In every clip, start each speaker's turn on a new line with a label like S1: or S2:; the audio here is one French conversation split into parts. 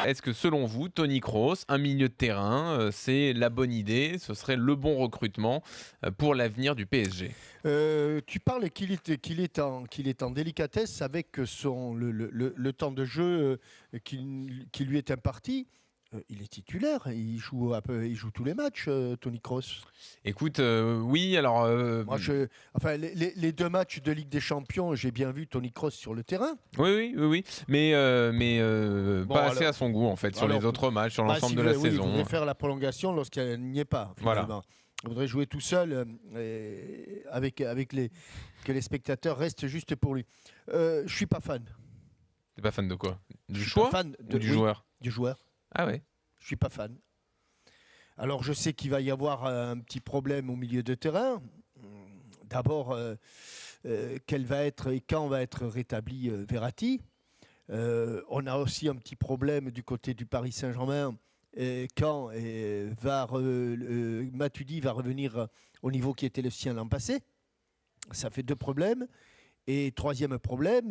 S1: Est-ce que selon vous, Toni Kroos, un milieu de terrain, c'est la bonne idée, ce serait le bon recrutement pour l'avenir du PSG?
S2: Tu parles qu'il est en délicatesse avec le temps de jeu qui lui est imparti. Il est titulaire, il joue tous les matchs, Toni Kroos.
S1: Écoute, oui, alors...
S2: Moi, les 2 matchs de Ligue des Champions, j'ai bien vu Toni Kroos sur le terrain.
S1: Oui. Mais
S2: Bon,
S1: pas assez
S2: alors-
S1: à son goût, en fait, sur les autres matchs, sur l'ensemble
S2: s'il
S1: de la
S2: veut- oui, Il
S1: saison.
S2: voudrait faire la prolongation lorsqu'elle n'y est pas.
S1: Voilà.
S2: Finalement. Il voudrait jouer tout seul que les spectateurs restent juste pour lui. Je ne suis pas fan.
S1: T'es pas fan de quoi? Du
S2: Je suis
S1: choix
S2: pas fan
S1: ou du joueur?
S2: du joueur.
S1: Ah ouais.
S2: Je suis pas fan. Alors je sais qu'il va y avoir un petit problème au milieu de terrain. D'abord, quel va être et quand va être rétabli Verratti. On a aussi un petit problème du côté du Paris Saint-Germain. Quand Matuidi va revenir au niveau qui était le sien l'an passé. Ça fait 2 problèmes. Et 3e problème,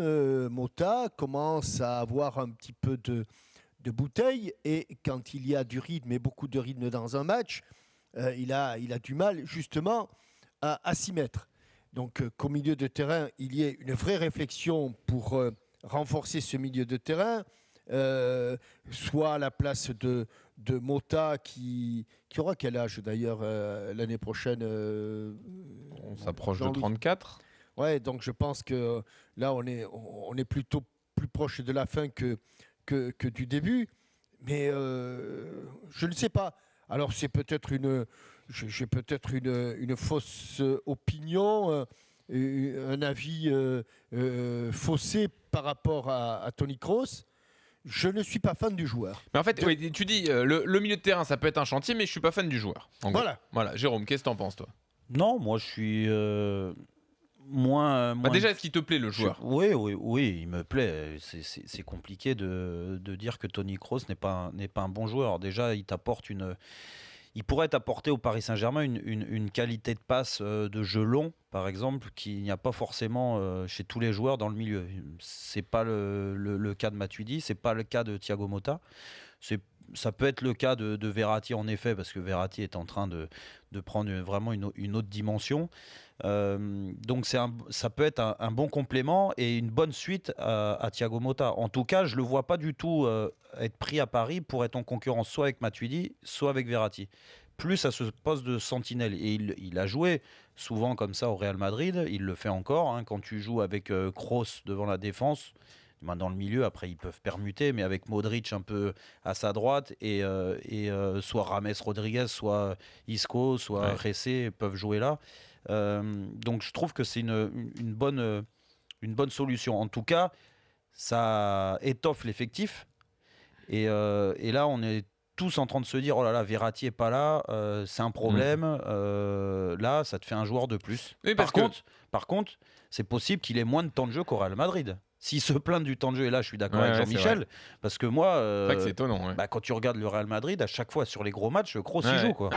S2: Mota commence à avoir un petit peu de bouteille. Et quand il y a du rythme et beaucoup de rythme dans un match, il a du mal justement à s'y mettre. Donc qu'au milieu de terrain, il y ait une vraie réflexion pour renforcer ce milieu de terrain, soit à la place de Mota qui aura quel âge d'ailleurs l'année prochaine
S1: On s'approche de 34.
S2: Ouais, donc je pense que là on est plutôt plus proche de la fin que du début, mais je ne sais pas. Alors c'est peut-être j'ai peut-être une fausse opinion, un avis faussé par rapport à Toni Kroos. Je ne suis pas fan du joueur.
S1: Mais en fait, oui, tu dis le milieu de terrain, ça peut être un chantier, mais je suis pas fan du joueur. Voilà. Jérôme, qu'est-ce que t'en penses, toi?
S3: Non, moi je suis moins.
S1: Déjà, est-ce qu'il te plaît le joueur?
S3: Oui, il me plaît. C'est compliqué de dire que Toni Kroos n'est pas un bon joueur. Alors déjà, il pourrait t'apporter au Paris Saint-Germain une qualité de passe de jeu long, par exemple, qu'il n'y a pas forcément chez tous les joueurs dans le milieu. C'est pas le cas de Matuidi, c'est pas le cas de Thiago Motta. Ça peut être le cas de Verratti en effet, parce que Verratti est en train de prendre vraiment une autre dimension. Donc ça peut être un bon complément et une bonne suite à Thiago Motta. En tout cas, je ne le vois pas du tout être pris à Paris pour être en concurrence soit avec Matuidi, soit avec Verratti. Plus à ce poste de sentinelle. Et il a joué souvent comme ça au Real Madrid, il le fait encore. Hein, quand tu joues avec Kroos devant la défense, dans le milieu, après ils peuvent permuter, mais avec Modric un peu à sa droite et soit Rames Rodriguez, soit Isco, soit Ressé peuvent jouer là. Donc je trouve que c'est une bonne solution. En tout cas, ça étoffe l'effectif. Et là, on est tous en train de se dire, oh là là, Verratti est pas là, c'est un problème. Là, ça te fait un joueur de plus.
S1: Oui,
S3: par contre, c'est possible qu'il ait moins de temps de jeu qu'au Real Madrid. S'il se plaint du temps de jeu, et là je suis d'accord avec Jean-Michel, parce que moi,
S1: c'est vrai que c'est étonnant.
S3: quand tu regardes le Real Madrid, à chaque fois sur les gros matchs, Kroos y joue, quoi.